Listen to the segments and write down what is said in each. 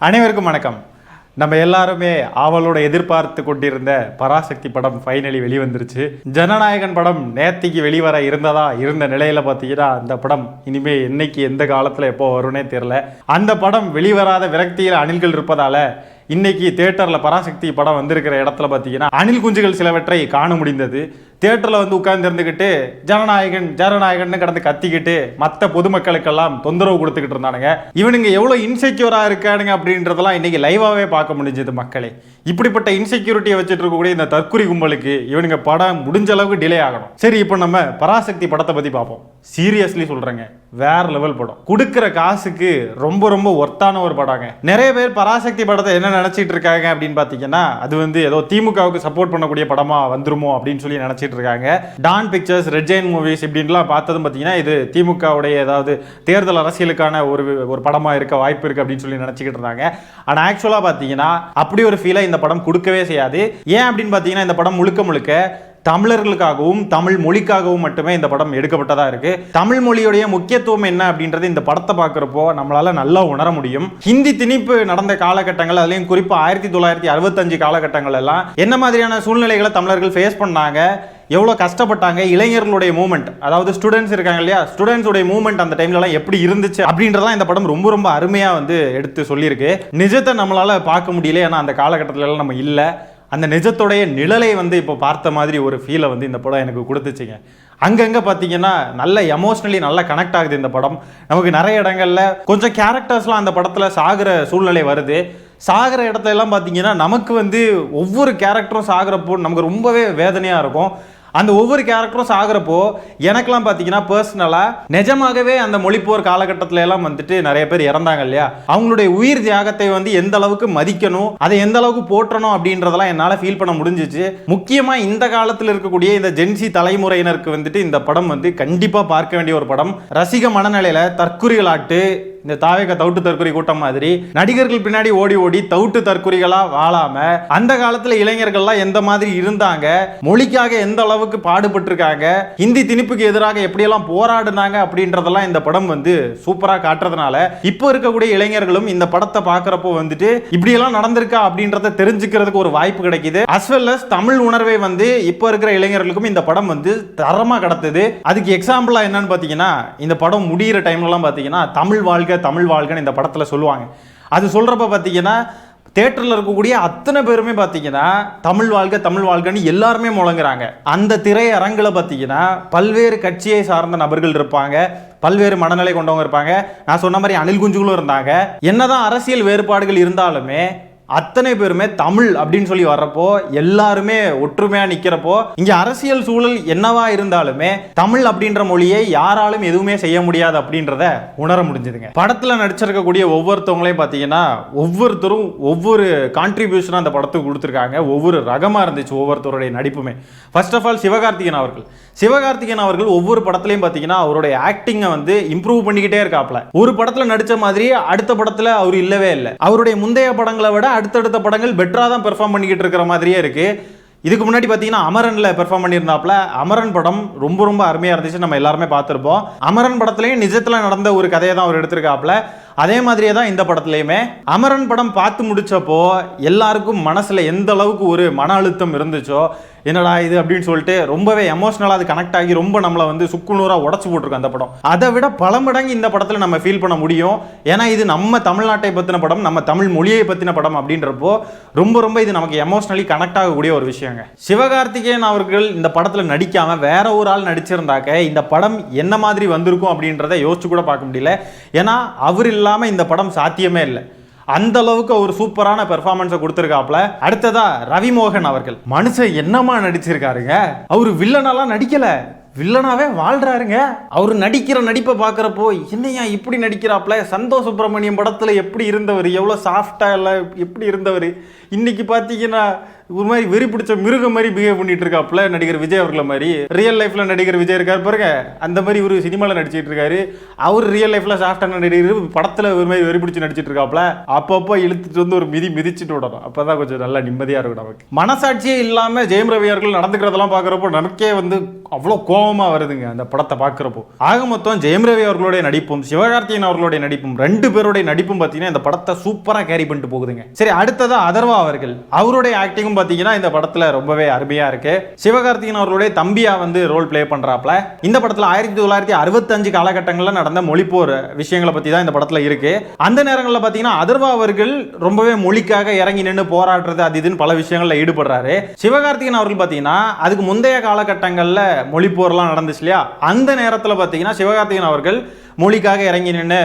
அனைவருக்கும் வணக்கம். நம்ம எல்லாருமே ஆவலோட எதிர்பார்த்து கொண்டிருந்த பராசக்தி படம் ஃபைனலி வெளிவந்துருச்சு. ஜனநாயகன் படம் நேத்திக்கு வெளிவர இருந்த நிலையில பார்த்தீங்கன்னா அந்த படம் இனிமே என்னைக்கு எந்த காலத்தில் எப்போ வரும்னே தெரியல. அந்த படம் வெளிவராத விரக்தியில் அணில்கள் இருப்பதால இன்னைக்கு தியேட்டரில் பராசக்தி படம் வந்திருக்கிற இடத்துல பார்த்தீங்கன்னா அணில் குஞ்சுகள் சிலவற்றை காண முடிந்தது. தியேட்டரில் வந்து உட்கார்ந்து இருந்துக்கிட்டு ஜனநாயகன் கடந்து கத்திக்கிட்டு மற்ற பொதுமக்களுக்கெல்லாம் தொந்தரவு கொடுத்துக்கிட்டு இருந்தானுங்க. இவனுங்க எவ்வளோ இன்செக்யூராக இருக்கானுங்க அப்படின்றதெல்லாம் இன்னைக்கு லைவாகவே பார்க்க முடிஞ்சது. மக்களே, இப்படிப்பட்ட இன்செக்யூரிட்டியை வச்சுட்டு இருக்கக்கூடிய இந்த தற்குறி கும்பலுக்கு இவனுங்க படம் முடிஞ்ச அளவுக்கு டிலே ஆகணும். சரி, இப்போ நம்ம பராசக்தி படத்தை பற்றி பார்ப்போம். சீரியஸ்லி சொல்கிறேங்க, வேற லெவல் படம். கொடுக்குற காசுக்கு ரொம்ப ரொம்ப ஒர்த்தான ஒரு படங்க. நிறைய பேர் பராசக்தி படத்தை என்ன நினைச்சிட்டு இருக்காங்க அப்படின்னு பார்த்தீங்கன்னா, அது வந்து ஏதோ திமுகவுக்கு சப்போர்ட் பண்ணக்கூடிய படமா வந்துருமோ அப்படின்னு சொல்லி நினைச்சிட்டு இருக்காங்க. Dawn Pictures, Red Giant Movies இப்படின்லாம் பார்த்ததும் பார்த்தீங்கன்னா இது திமுகவுடைய ஏதாவது தேர்தல் அரசியலுக்கான ஒரு படமா இருக்க வாய்ப்பு இருக்கு அப்படின்னு சொல்லி நினைச்சிக்கிட்டு இருந்தாங்க. ஆனால் ஆக்சுவலாக பார்த்தீங்கன்னா அப்படி ஒரு ஃபீலை இந்த படம் கொடுக்கவே செய்யாது. ஏன் அப்படின்னு பார்த்தீங்கன்னா இந்த படம் முழுக்க முழுக்க தமிழர்களுக்காகவும் தமிழ் மொழிக்காகவும் மட்டுமே இந்த படம் எடுக்கப்பட்டதா இருக்கு. தமிழ் மொழியுடைய முக்கியத்துவம் என்ன அப்படின்றது இந்த படத்தை பார்க்குறப்போ நம்மளால நல்லா உணர முடியும். ஹிந்தி திணிப்பு நடந்த காலகட்டங்கள், அதுலேயும் குறிப்பாக 1965 காலகட்டங்கள் எல்லாம் என்ன மாதிரியான சூழ்நிலைகளை தமிழர்கள் ஃபேஸ் பண்ணாங்க, எவ்வளோ கஷ்டப்பட்டாங்க, இளைஞர்களுடைய மூவ்மெண்ட், அதாவது ஸ்டூடெண்ட்ஸ் இருக்காங்க இல்லையா, ஸ்டூடெண்ட்ஸுடைய மூவ்மெண்ட் அந்த டைம்லலாம் எப்படி இருந்துச்சு அப்படின்றதெல்லாம் இந்த படம் ரொம்ப ரொம்ப அருமையாக வந்து எடுத்து சொல்லியிருக்கு. நிஜத்தை நம்மளால பார்க்க முடியல, ஏன்னா அந்த காலகட்டத்திலலாம் நம்ம இல்லை. அந்த நிஜத்துடைய நிழலை வந்து இப்போ பார்த்த மாதிரி ஒரு ஃபீலை வந்து இந்த படம் எனக்கு கொடுத்துச்சுங்க. அங்கங்கே பார்த்தீங்கன்னா நல்ல எமோஷ்னலி நல்லா கனெக்ட் ஆகுது இந்த படம். நமக்கு நிறைய இடங்கள்ல கொஞ்சம் கேரக்டர்ஸ்லாம் அந்த படத்தில் சாகிற சூழ்நிலை வருது. சாகிற இடத்துல எல்லாம் பார்த்தீங்கன்னா நமக்கு வந்து ஒவ்வொரு கேரக்டரும் சாகிறப்போ நமக்கு ரொம்பவே வேதனையாக இருக்கும். அந்த ஒவ்வொரு கேரக்டரும் சாகிறப்போ எனக்கெல்லாம் பார்த்தீங்கன்னா பர்சனலாக நிஜமாகவே அந்த மொழிப்போர் காலகட்டத்தில் எல்லாம் வந்துட்டு நிறைய பேர் இறந்தாங்க இல்லையா, அவங்களுடைய உயிர் தியாகத்தை வந்து எந்த அளவுக்கு மதிக்கணும், அதை எந்த அளவுக்கு போற்றணும் அப்படின்றதெல்லாம் என்னால் ஃபீல் பண்ண முடிஞ்சிச்சு. முக்கியமாக இந்த காலத்தில் இருக்கக்கூடிய இந்த ஜென்சி தலைமுறையினருக்கு வந்துட்டு இந்த படம் வந்து கண்டிப்பாக பார்க்க வேண்டிய ஒரு படம். ரசிக மனநிலையில் தற்குறிகளாட்டு இந்த தாவேக தவுட்டு தற்கொலை கூட்டம் மாதிரி நடிகர்கள் பின்னாடி ஓடி ஓடி தவுட்டு தற்கொலைகளா வாழாம அந்த காலத்துல இளைஞர்கள்லாம் எந்த மாதிரி இருந்தாங்க, மொழிக்காக எந்த அளவுக்கு பாடுபட்டு இருக்காங்க, ஹிந்தி திணிப்புக்கு எதிராக எப்படியெல்லாம் போராடுனாங்க அப்படின்றதெல்லாம் இந்த படம் வந்து சூப்பரா காட்டுறதுனால இப்போ இருக்கக்கூடிய இளைஞர்களும் இந்த படத்தை பார்க்கறப்போ வந்துட்டு இப்படியெல்லாம் நடந்திருக்கா அப்படின்றத தெரிஞ்சுக்கிறதுக்கு ஒரு வாய்ப்பு கிடைக்குது. அஸ் வெல் அஸ் தமிழ் உணர்வை வந்து இப்போ இருக்கிற இளைஞர்களுக்கும் இந்த படம் வந்து தரமா கடத்துது. அதுக்கு எக்ஸாம்பிளா என்னன்னு பாத்தீங்கன்னா, இந்த படம் முடிகிற டைம்லாம் பாத்தீங்கன்னா தமிழ் வாழ்க்கைன்னு இந்த படத்தில் சொல்லுவாங்க. அது சொல்கிறப்ப பார்த்தீங்கன்னா தியேட்டரில் இருக்கக்கூடிய அத்தனை பேருமே பார்த்தீங்கன்னா தமிழ் வாழ்க்கைன்னு எல்லாருமே முழங்குறாங்க. அந்த திரையரங்கில் பார்த்தீங்கன்னா பல்வேறு கட்சியை சார்ந்த நபர்கள் இருப்பாங்க, பல்வேறு மனநிலை கொண்டவங்க இருப்பாங்க. நான் சொன்ன மாதிரி அணில் குஞ்சுகளும் இருந்தாங்க. என்னதான் அரசியல் வேறுபாடுகள் இருந்தாலுமே அத்தனை பேருமே தமிழ் அப்படின்னு சொல்லி வர்றப்போ எல்லாருமே ஒற்றுமையா நிக்கிறப்போ இங்க அரசியல் சூழல் என்னவா இருந்தாலுமே தமிழ் அப்படின்ற மொழியை யாராலும் எதுவுமே செய்ய முடியாது அப்படின்றத உணர முடிஞ்சதுங்க. படத்துல நடிச்சிருக்கக்கூடிய ஒவ்வொருத்தவங்களையும் பாத்தீங்கன்னா ஒவ்வொருத்தரும் ஒவ்வொரு கான்ட்ரிபியூஷனா அந்த படத்துக்கு கொடுத்துருக்காங்க. ஒவ்வொரு ரகமா இருந்துச்சு ஒவ்வொருத்தருடைய நடிப்புமே. ஃபர்ஸ்ட் ஆஃப் ஆல் சிவகார்த்திகேயன் அவர்கள் ஒவ்வொரு படத்துலையும் பார்த்தீங்கன்னா அவருடைய ஆக்டிங்கை வந்து இம்ப்ரூவ் பண்ணிக்கிட்டே இருக்காப்ல. ஒரு படத்தில் நடித்த மாதிரி அடுத்த படத்தில் அவர் இல்லவே இல்லை. அவருடைய முந்தைய படங்களை விட அடுத்தடுத்த படங்கள் பெட்டராக தான் பெர்ஃபார்ம் பண்ணிக்கிட்டு இருக்கிற மாதிரியே இருக்கு. இதுக்கு முன்னாடி பார்த்தீங்கன்னா அமரன்ல பெர்ஃபார்ம் பண்ணியிருந்தாப்ல. அமரன் படம் ரொம்ப ரொம்ப அருமையாக இருந்துச்சு, நம்ம எல்லாருமே பார்த்துருப்போம். அமரன் படத்துலையும் நிஜத்தில் நடந்த ஒரு கதையை தான் அவர் எடுத்திருக்காப்ல. அதே மாதிரியே தான் இந்த படத்துலையுமே அமரன் படம் பார்த்து முடிச்சப்போ எல்லாருக்கும் மனசுல எந்த அளவுக்கு ஒரு மன அழுத்தம் இருந்துச்சோ, என்னடா இது அப்படின்னு சொல்லிட்டு ரொம்பவே எமோஷனலாக அது கனெக்ட் ஆகி ரொம்ப நம்மளை வந்து சுக்குநூறாக உடச்சு போட்டிருக்கு அந்த படம். அதை விட பல மடங்கு இந்த படத்தில் நம்ம ஃபீல் பண்ண முடியும். ஏன்னா இது நம்ம தமிழ்நாட்டை பற்றின படம், நம்ம தமிழ் மொழியை பற்றின படம் அப்படின்றப்போ ரொம்ப ரொம்ப இது நமக்கு எமோஷனலி கனெக்ட் ஆகக்கூடிய ஒரு விஷயங்க. சிவகார்த்திகேயன் அவர்கள் இந்த படத்தில் நடிக்காம வேற ஒரு ஆள் நடிச்சிருந்தாக்க இந்த படம் என்ன மாதிரி வந்திருக்கும் அப்படின்றத யோசிச்சு கூட பார்க்க முடியல. ஏன்னா அவர் இல்லாமல் இந்த படம் சாத்தியமே இல்லை. அந்த அளவுக்கு ஒரு சூப்பரான பெர்ஃபார்மன்ஸை கொடுத்துருக்காப்ல. அடுத்ததா ரவிமோகன் அவர்கள் மனுஷன் என்னமா நடிச்சிருக்காருங்க. அவரு வில்லனாலாம் நடிக்கல, வில்லனாவே வாழ்றாருங்க. அவர் நடிக்கிற நடிப்பை பார்க்குறப்போ என்னையா இப்படி நடிக்கிறாப்ல. சந்தோஷ் சுப்ரமணியம் படத்தில் எப்படி இருந்தவர், எவ்வளோ சாஃப்டா எல்லாம் எப்படி இருந்தவர், இன்னைக்கு பார்த்தீங்கன்னா ஒரு மாதிரி வெறி பிடிச்ச மிருகம் மாதிரி பிஹேவ் பண்ணிட்டு இருக்காப்ல நடிகர் விஜய் அவர்களை மாதிரி. ரியல் லைஃப்ல நடிகர் விஜய் இருக்காரு பாருங்க, அந்த மாதிரி ஒரு சினிமாவில் நடிச்சிட்டு இருக்காரு. அவர் ரியல் லைஃப்ல சாஃப்டான நடிகர், படத்துல ஒரு மாதிரி வெறி பிடிச்சி நடிச்சிட்டு இருக்காப்ல. அப்பப்போ இழுத்துட்டு வந்து ஒரு மிதிச்சுட்டு விடணும், அப்பதான் கொஞ்சம் நல்லா நிம்மதியா இருக்கும் நமக்கு. மனசாட்சியே இல்லாம ஜெயம் ரவி அவர்கள் நடந்துக்கிறதெல்லாம் பார்க்குறப்போ நமக்கே வந்து அவ்வளோ கோபம் கோபமா வருதுங்க அந்த படத்தை பார்க்குறப்போ. ஆக மொத்தம் ஜெயம் ரவி அவர்களுடைய நடிப்பும் சிவகார்த்திகேயன் அவர்களுடைய நடிப்பும் 2 பேருடைய நடிப்பும் பார்த்தீங்கன்னா இந்த படத்தை சூப்பரா கேரி பண்ணிட்டு போகுதுங்க. சரி, அடுத்ததா அதர்வா அவர்கள், அவருடைய ஆக்டிங்கும் பார்த்தீங்கன்னா இந்த படத்துல ரொம்பவே அருமையா இருக்கு. சிவகார்த்திகேயன் அவர்களுடைய தம்பியா வந்து ரோல் பிளே பண்றாப்ல. இந்த படத்துல 1965 காலகட்டங்களில் நடந்த மொழிப்போர் விஷயங்களை பத்தி தான் இந்த படத்துல இருக்கு. அந்த நேரங்களில் பார்த்தீங்கன்னா அதர்வா அவர்கள் ரொம்பவே மொழிக்காக இறங்கி நின்று போராடுறது அது இதுன்னு பல விஷயங்கள்ல ஈடுபடுறாரு. சிவகார்த்திகேயன் அவர்கள் பார்த்தீங்கன்னா அதுக்கு முந்தைய காலகட்டங்களில் மொழிப்போர்லாம் நடந்துச்சு இல்லையா, அந்த நேரத்தில் பார்த்தீங்கன்னா சிவகார்த்திகேயன் அவர்கள் மொழிக்காக இறங்கி நின்று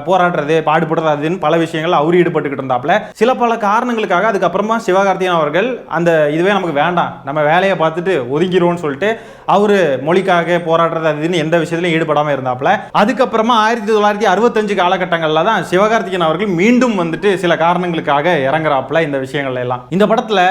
போராடுறது பாடுபடுறது அதுன்னு பல விஷயங்கள் அவர் ஈடுபட்டுக்கிட்டு இருந்தாப்ல. சில பல காரணங்களுக்காக அதுக்கப்புறமா சிவகார்த்திகேயன் அவர்கள் அந்த இதுவே நமக்கு வேண்டாம், நம்ம வேலையை பார்த்துட்டு ஒதுங்கிடுவோம்னு சொல்லிட்டு அவரு மொழிக்காக போராடுறது அதுன்னு எந்த விஷயத்திலும் ஈடுபடாம இருந்தாப்ல. அதுக்கப்புறமா 1965 காலகட்டங்களில் தான் சிவகார்த்திகேயன் அவர்கள் மீண்டும் வந்துட்டு சில காரணங்களுக்காக இறங்குறாப்ல இந்த விஷயங்கள் எல்லாம். இந்த படத்துல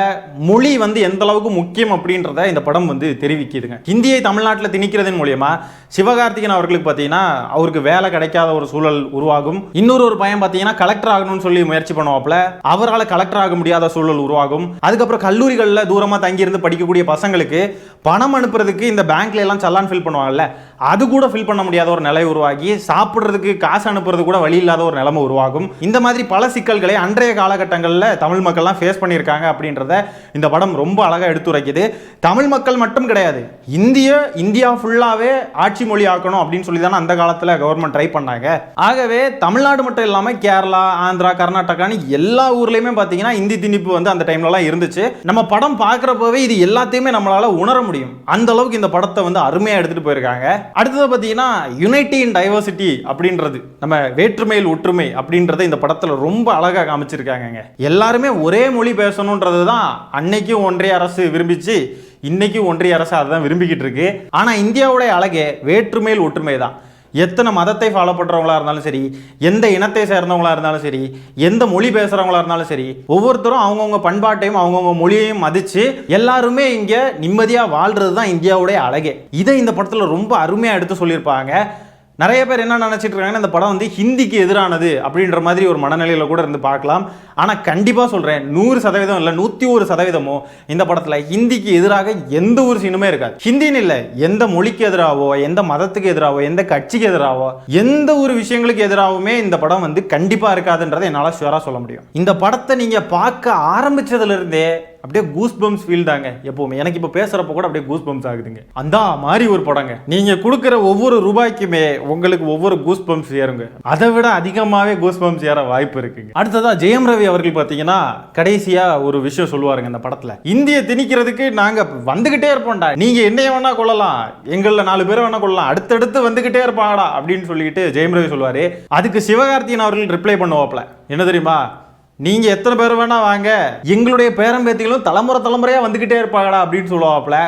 மொழி வந்து எந்த அளவுக்கு முக்கியம் அப்படின்றத இந்த படம் வந்து தெரிவிக்குதுங்க. ஹிந்தியை தமிழ்நாட்டில் திணிக்கிறதன் மூலியமா சிவகார்த்திகேயன் அவர்களுக்கு பார்த்தீங்கன்னா அவருக்கு வேலை கிடைக்காத ஒரு சூழல் உருவாகும். இன்னொரு பையன் பார்த்தீங்கன்னா கலெக்டர் ஆகணும்னு சொல்லி முயற்சி பண்ணுவாப்ல, அவரால் கலெக்டர் ஆக முடியாத சூழல் உருவாகும். அதுக்கப்புறம் கல்லூரிகளில் தூரமாக தங்கியிருந்து படிக்கக்கூடிய பசங்களுக்கு பணம் அனுப்புறதுக்கு இந்த பேங்க்ல எல்லாம் சல்லான் ஃபில் பண்ணுவாங்கல்ல, அது கூட ஃபில் பண்ண முடியாத ஒரு நிலை உருவாகி சாப்பிட்றதுக்கு காசு அனுப்புறது கூட வழி இல்லாத ஒரு நிலைமை உருவாகும். இந்த மாதிரி பல சிக்கல்களை அன்றைய காலகட்டங்களில் தமிழ் மக்கள்லாம் ஃபேஸ் பண்ணியிருக்காங்க அப்படின்றத இந்த படம் ரொம்ப அழகாக எடுத்துரைக்குது. தமிழ் மக்கள் மட்டும் கிடையாது, இந்தியா ஃபுல்லாகவே ஆட்சி மொழி ஆக்கணும் அப்படின்னு சொல்லி தானே அந்த காலத்தில் கவர்மெண்ட் ட்ரை பண்ணாங்க. ஆகவே தமிழ்நாடு மட்டும் இல்லாமல் கேரளா, ஆந்திரா, கர்நாடகான்னு எல்லா ஊர்லேயுமே பார்த்தீங்கன்னா இந்தி திணிப்பு வந்து அந்த டைம்லலாம் இருந்துச்சு. நம்ம படம் பார்க்குறப்பவே இது எல்லாத்தையுமே நம்மளால உணர முடியும். அந்த அளவுக்கு இந்த படத்தை வந்து அருமையாக எடுத்துகிட்டு போயிருக்காங்க. அடுத்தது பார்த்தீங்கன்னா யுனைட்டி இன் டைவர்சிட்டி அப்படின்றது, நம்ம வேற்றுமையில் ஒற்றுமை அப்படின்றத இந்த படத்தில் ரொம்ப அழகாக காமிச்சிருக்காங்க. எல்லாருமே ஒரே மொழி பேசணுன்றது தான் அன்னைக்கும் ஒன்றிய அரசு விரும்பிச்சு, இன்னைக்கு ஒன்றிய அரசு அதை தான் விரும்பிக்கிட்டு இருக்கு. ஆனால் இந்தியாவுடைய அழகே வேற்றுமையில் ஒற்றுமை தான். எத்தனை மதத்தை ஃபாலோ பண்ணுறவங்களா இருந்தாலும் சரி, எந்த இனத்தை சேர்ந்தவங்களா இருந்தாலும் சரி, எந்த மொழி பேசுகிறவங்களா இருந்தாலும் சரி, ஒவ்வொருத்தரும் அவங்கவுங்க பண்பாட்டையும் அவங்கவுங்க மொழியையும் மதித்து எல்லாருமே இங்கே நிம்மதியாக வாழ்கிறது தான் இந்தியாவுடைய அழகே. இதை இந்த படத்தில் ரொம்ப அருமையாக எடுத்து சொல்லியிருப்பாங்க. நிறைய பேர் என்ன நினச்சிட்டு இருக்காங்கன்னா இந்த படம் வந்து ஹிந்திக்கு எதிரானது அப்படின்ற மாதிரி ஒரு மனநிலையில் கூட இருந்து பார்க்கலாம். ஆனால் கண்டிப்பாக சொல்கிறேன், 100% இல்லை 101% இந்த படத்தில் ஹிந்திக்கு எதிராக எந்த ஒரு சீனுமே இருக்காது. ஹிந்தின்னு இல்லை, எந்த மொழிக்கு எதிராகவோ, எந்த மதத்துக்கு எதிராகவோ, எந்த கட்சிக்கு எதிராகவோ, எந்த ஒரு விஷயங்களுக்கு எதிராகவுமே இந்த படம் வந்து கண்டிப்பாக இருக்காதுன்றதை என்னால் ஷுவராக சொல்ல முடியும். இந்த படத்தை நீங்கள் பார்க்க ஆரம்பித்ததுலேருந்தே அப்படியே கூஸ் பம்ஸ் ஃபீல் தாங்க. எப்பவுமே எனக்கு இப்போ பேசுறப்ப கூட அப்படியே கூஸ் பம்ஸ் ஆகுதுங்க. அந்த மாதிரி ஒரு படங்க. நீங்க கொடுக்குற ஒவ்வொரு ரூபாய்க்குமே உங்களுக்கு ஒவ்வொரு கூஸ் பம்ஸ் ஏறுங்க. அதை விட அதிகமாகவே கூஸ் பம்ஸ் ஏற வாய்ப்பு இருக்குங்க. அடுத்ததா ஜெயம் ரவி அவர்கள் பார்த்தீங்கன்னா கடைசியா ஒரு விஷயம் சொல்லுவாருங்க இந்த படத்துல, இந்திய திணிக்கிறதுக்கு நாங்க வந்துகிட்டே இருப்போம்டா, நீங்க என்னைய வேணா கொள்ளலாம், எங்கள 4 பேரை வேணா கொள்ளலாம், அடுத்தடுத்து வந்துகிட்டே இருப்பாங்கடா அப்படின்னு சொல்லிட்டு ஜெயம் ரவி சொல்லுவாரு. அதுக்கு சிவகார்த்திகேயன் அவர்கள் ரிப்ளை பண்ணுவாப்ல, என்ன தெரியுமா, நீங்க எத்தனை பேர் வேணா வாங்க, எங்களுடைய பேரம்பேத்திகளும் தலைமுறையா வந்துகிட்டே இருப்பாங்கடா அப்படின்னு சொல்லுவாப்ல.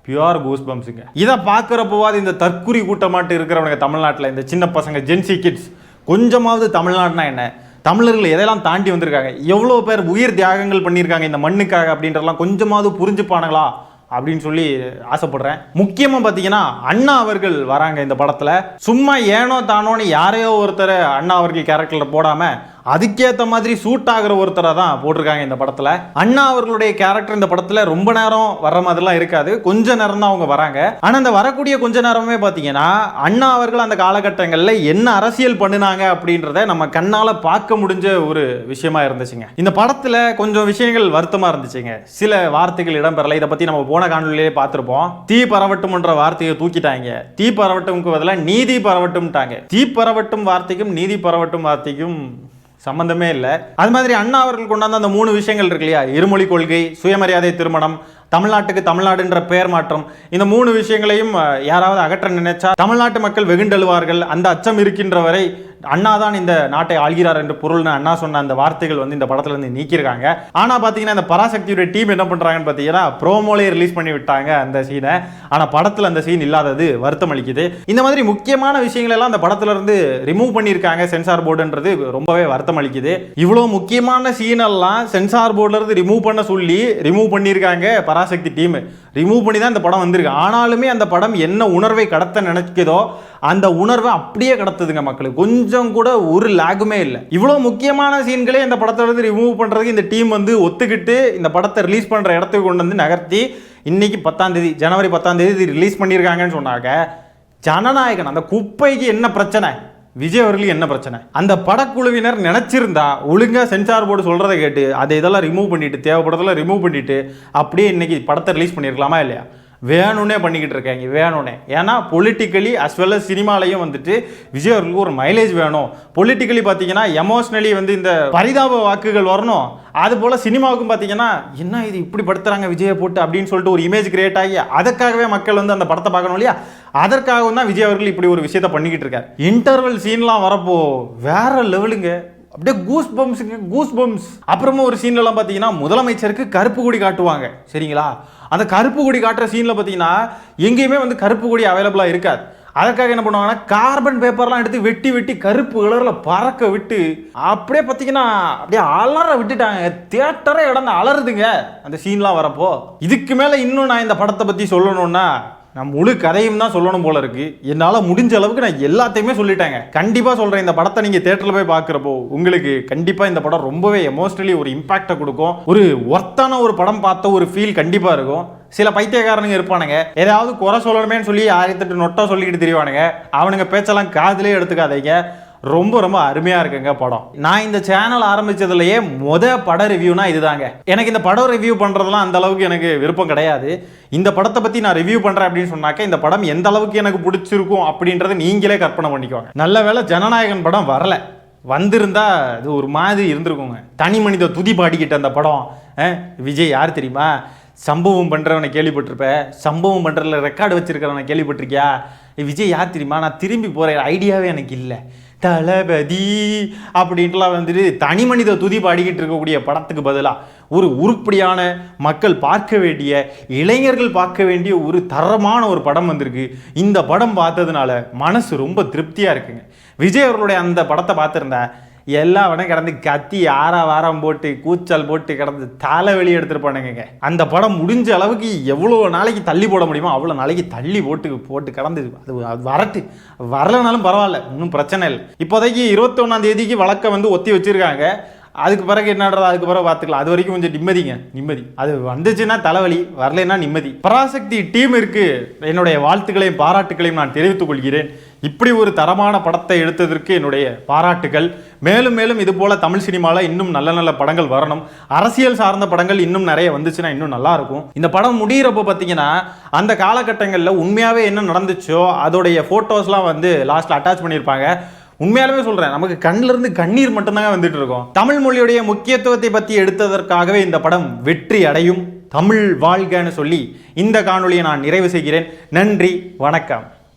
Pure goose பம்ஸுங்க. இதை பார்க்குறப்போவாது இந்த தற்குறி கூட்டமாட்டு இருக்கிறவங்க தமிழ்நாட்டில், இந்த சின்ன பசங்க ஜென்சி கிட்ஸ் கொஞ்சமாவது தமிழ்நாடுனா என்ன, தமிழர்கள் எதையெல்லாம் தாண்டி வந்திருக்காங்க, எவ்வளோ பேர் உயிர் தியாகங்கள் பண்ணியிருக்காங்க இந்த மண்ணுக்காக அப்படின்றலாம் கொஞ்சமாவது புரிஞ்சுப்பானுங்களா அப்படின்னு சொல்லி ஆசைப்படுறேன். முக்கியமாக பார்த்தீங்கன்னா அண்ணா அவர்கள் வராங்க இந்த படத்தில். சும்மா ஏனோ தானோன்னு யாரையோ ஒருத்தர் அண்ணா அவர்கள் கேரக்டரில் போடாமல் அதுக்கேற்ற மாதிரி சூட் ஆகிற ஒருத்தரை தான் போட்டிருக்காங்க இந்த படத்தில். அண்ணா அவர்களுடைய கேரக்டர் இந்த படத்தில் ரொம்ப நேரம் வர்ற மாதிரிலாம் இருக்காது, கொஞ்ச நேரம் தான் அவங்க வராங்க. ஆனால் அந்த வரக்கூடிய கொஞ்ச நேரமே பார்த்தீங்கன்னா அண்ணா அவர்கள் அந்த காலகட்டங்களில் என்ன அரசியல் பண்ணினாங்க அப்படின்றத நம்ம கண்ணால் பார்க்க முடிஞ்ச ஒரு விஷயமா இருந்துச்சுங்க. இந்த படத்தில் கொஞ்சம் விஷயங்கள் வருத்தமாக இருந்துச்சுங்க. சில வார்த்தைகள் இடம்பெறல. இதை பற்றி நம்ம போன காணொலியிலே பார்த்துருப்போம். தீ பரவட்டும்ன்ற வார்த்தையை தூக்கிட்டாங்க, தீ பரவட்டும்க்கு பதிலாக நீதி பரவட்டும்ட்டாங்க. தீ பரவட்டும் வார்த்தைக்கும் நீதி பரவட்டும் வார்த்தைக்கும் சம்பந்தமே இல்லை. அது மாதிரி அண்ணா அவர்கள் கொண்டாந்த அந்த 3 விஷயங்கள் இருக்கு இல்லையா, இருமொழி கொள்கை, சுயமரியாதை திருமணம், தமிழ்நாட்டுக்கு தமிழ்நாடுன்ற பெயர் மாற்றம், இந்த 3 விஷயங்களையும் யாராவது அகற்ற நினைச்சா தமிழ்நாட்டு மக்கள் வெகுண்டெழுவார்கள். அந்த அச்சம் இருக்கின்ற வரை அண்ணா தான் இந்த நாட்டை ஆள்கிறார் என்று பொருள்னு அண்ணா சொன்ன அந்த வார்த்தைகள் வந்து இந்த படத்துல இருந்து நீக்கியிருக்காங்க. ஆனா பாத்தீங்கன்னா இந்த பராசக்தியுடைய டீம் என்ன பண்றாங்கன்னு பாத்தீங்கன்னா ப்ரோமோலே ரிலீஸ் பண்ணி விட்டாங்க அந்த சீனை. ஆனா படத்துல அந்த சீன் இல்லாதது வருத்தம் அளிக்குது. இந்த மாதிரி முக்கியமான விஷயங்கள் எல்லாம் அந்த படத்துல இருந்து ரிமூவ் பண்ணியிருக்காங்க சென்சார் போர்டுன்றது ரொம்பவே வருத்தம் அளிக்குது. இவ்வளவு முக்கியமான சீன் எல்லாம் சென்சார் போர்டுல இருந்து ரிமூவ் பண்ண சொல்லி ரிமூவ் பண்ணியிருக்காங்க பராசக்தி டீம். ரிமூவ் பண்ணி தான் இந்த படம் வந்திருக்கு. ஆனாலுமே அந்த படம் என்ன உணர்வை கடத்த நினைக்குதோ அந்த உணர்வை அப்படியே கடத்துதுங்க மக்களுக்கு. கொஞ்சம் கூட ஒரு லாகுமே இல்லை. இவ்வளோ முக்கியமான சீன்களே இந்த படத்தை வந்து ரிமூவ் பண்ணுறதுக்கு இந்த டீம் வந்து ஒத்துக்கிட்டு இந்த படத்தை ரிலீஸ் பண்ணுற இடத்துக்கு கொண்டு வந்து நகர்த்தி இன்னைக்கு 10ஆம் தேதி, ஜனவரி 10ஆம் தேதி ரிலீஸ் பண்ணியிருக்காங்கன்னு சொன்னாங்க. ஜனநாயகன் அந்த குப்பைக்கு என்ன பிரச்சனை, விஜய் அவர்களுக்கு என்ன பிரச்சனை? அந்த படக்குழுவினர் நினைச்சிருந்தா ஒழுங்கா சென்சார் போர்டு சொல்றதை கேட்டு அதை இதெல்லாம் ரிமூவ் பண்ணிட்டு, தேவைப்படுறதெல்லாம் ரிமூவ் பண்ணிட்டு அப்படியே இன்னைக்கு படத்தை ரிலீஸ் பண்ணியிருக்கலாமா இல்லையா? வேணும்னே பண்ணிக்கிட்டு இருக்காங்க, வேணும்னே. ஏன்னா பொலிட்டிக்கலி அஸ் வெல் அஸ் சினிமாலையும் வந்துட்டு விஜய் அவர்களுக்கு ஒரு மைலேஜ் வேணும். பொலிட்டிக்கலி பார்த்தீங்கன்னா எமோஷ்னலி வந்து இந்த பரிதாப வாக்குகள் வரணும். அது போல் சினிமாவுக்கும் பார்த்தீங்கன்னா என்ன இது இப்படி படுத்துறாங்க விஜயை போட்டு அப்படின்னு சொல்லிட்டு ஒரு இமேஜ் கிரியேட் ஆகி அதற்காகவே மக்கள் வந்து அந்த படத்தை பார்க்கணும் இல்லையா? அதற்காகவும் தான் விஜய் அவர்கள் இப்படி ஒரு விஷயத்த பண்ணிக்கிட்டு இருக்காரு. இன்டர்வல் சீன்லாம் வரப்போ வேற லெவலுங்க, அப்படியே கூஸ் பம்ஸ். அப்புறமா ஒரு சீன்லாம் பார்த்தீங்கன்னா முதலமைச்சருக்கு கருப்பு கொடி காட்டுவாங்க, சரிங்களா? அந்த கருப்பு கொடி காட்டுற சீனில் பார்த்தீங்கன்னா எங்கேயுமே வந்து கருப்பு கொடி அவைலபிளாக இருக்காது. அதற்காக என்ன பண்ணுவாங்கன்னா கார்பன் பேப்பர்லாம் எடுத்து வெட்டி வெட்டி கருப்பு கலரில் பறக்க விட்டு அப்படியே பார்த்தீங்கன்னா அப்படியே அலற விட்டுட்டாங்க. தியேட்டரே இடந்து அலறுதுங்க அந்த சீன்லாம் வரப்போ. இதுக்கு மேலே இன்னும் நான் இந்த படத்தை பற்றி சொல்லணும்னா நான் முழு கதையும் தான் சொல்லணும் போல இருக்கு. என்னால் முடிஞ்ச அளவுக்கு நான் எல்லாத்தையுமே சொல்லிட்டேங்க. கண்டிப்பாக சொல்கிறேன், இந்த படத்தை நீங்கள் தேட்டரில் போய் பார்க்குறப்போ உங்களுக்கு கண்டிப்பாக இந்த படம் ரொம்பவே எமோஷ்னலி ஒரு இம்பாக்டை கொடுக்கும். ஒரு ஒர்த்தான ஒரு படம் பார்த்த ஒரு ஃபீல் கண்டிப்பாக இருக்கும். சில பைத்தியக்காரனுங்க இருப்பானுங்க, ஏதாவது குறை சொல்லணுமேன்னு சொல்லி 1008 நொட்டா சொல்லிக்கிட்டு தெரியவானுங்க. அவனுங்க பேச்செல்லாம் காதிலே எடுத்துக்காதீங்க. ரொம்ப ரொம்ப அருமையாக இருக்குங்க படம். நான் இந்த சேனல் ஆரம்பித்ததுலேயே பட ரிவ்யூனா இதுதாங்க. எனக்கு இந்த படம் ரிவ்யூ பண்ணுறதுலாம் அந்த அளவுக்கு எனக்கு விருப்பம் கிடையாது. இந்த படத்தை பற்றி நான் ரிவ்யூ பண்ணுறேன் அப்படின்னு சொன்னாக்க இந்த படம் எந்த அளவுக்கு எனக்கு பிடிச்சிருக்கும் அப்படின்றத நீங்களே கற்பனை பண்ணிக்குவாங்க. நல்ல வேளை ஜனநாயகன் படம் வரல, வந்திருந்தா இது ஒரு மாதிரி இருந்திருக்குங்க. தனி மனித துதி பாடிக்கிட்ட அந்த படம். விஜய் யார் தெரியுமா? சம்பவம் பண்ணுறவனை கேள்விப்பட்டிருப்ப, சம்பவம் பண்ணுறதுல ரெக்கார்டு வச்சிருக்கிறவனை கேள்விப்பட்டிருக்கியா? விஜய் யார் தெரியுமா? நான் திரும்பி போகிற ஐடியாவே எனக்கு இல்லை, தளபதி அப்படின்ட்டுலாம் வந்துட்டு தனி மனித துதி பாடிக்கிட்டு இருக்கக்கூடிய படத்துக்கு பதிலாக ஒரு உருப்படியான மக்கள் பார்க்க வேண்டிய, இளைஞர்கள் பார்க்க வேண்டிய ஒரு தரமான ஒரு படம் வந்திருக்கு. இந்த படம் பார்த்ததுனால மனசு ரொம்ப திருப்தியாக இருக்குங்க. விஜய் அவர்களுடைய அந்த படத்தை பார்த்துருந்தா எல்லாவனும் கிடந்து கத்தி வாரம் போட்டு கூச்சல் போட்டு கிடந்து தலைவெளி எடுத்துருப்பானுங்க. அந்த படம் முடிஞ்ச அளவுக்கு எவ்வளோ நாளைக்கு தள்ளி போட முடியுமோ அவ்வளோ நாளைக்கு தள்ளி போட்டு கிடந்து அது வரட்டு, வரலனாலும் பரவாயில்ல, ஒன்றும் பிரச்சனை இல்லை. இப்போதைக்கு 21ஆம் தேதிக்கு வழக்கை வந்து ஒத்தி வச்சிருக்காங்க. அதுக்கு பிறகு என்னன்றது அதுக்கு பிறகு பார்த்துக்கலாம். அது வரைக்கும் கொஞ்சம் நிம்மதி. அது வந்துச்சுன்னா தலைவலி, வரலைன்னா நிம்மதி. பராசக்தி டீம் இருக்கு, என்னுடைய வாழ்த்துக்களையும் பாராட்டுகளையும் நான் தெரிவித்துக் கொள்கிறேன். இப்படி ஒரு தரமான படத்தை எடுத்ததற்கு என்னுடைய பாராட்டுகள். மேலும் மேலும் இது போல தமிழ் சினிமாவில் இன்னும் நல்ல நல்ல படங்கள் வரணும். அரசியல் சார்ந்த படங்கள் இன்னும் நிறைய வந்துச்சுன்னா இன்னும் நல்லா இருக்கும். இந்த படம் முடிகிறப்போ பார்த்தீங்கன்னா அந்த காலகட்டங்களில் உண்மையாகவே என்ன நடந்துச்சோ அதோடைய ஃபோட்டோஸ்லாம் வந்து லாஸ்ட்டில் அட்டாச் பண்ணியிருப்பாங்க. உண்மையாலுமே சொல்கிறேன், நமக்கு கண்ணிலிருந்து கண்ணீர் மட்டும்தாங்க வந்துட்டு இருக்கோம். தமிழ் மொழியுடைய முக்கியத்துவத்தை பற்றி எடுத்ததற்காகவே இந்த படம் வெற்றி அடையும். தமிழ் வாழ்கன்னு சொல்லி இந்த காணொலியை நான் நிறைவு செய்கிறேன். நன்றி, வணக்கம்.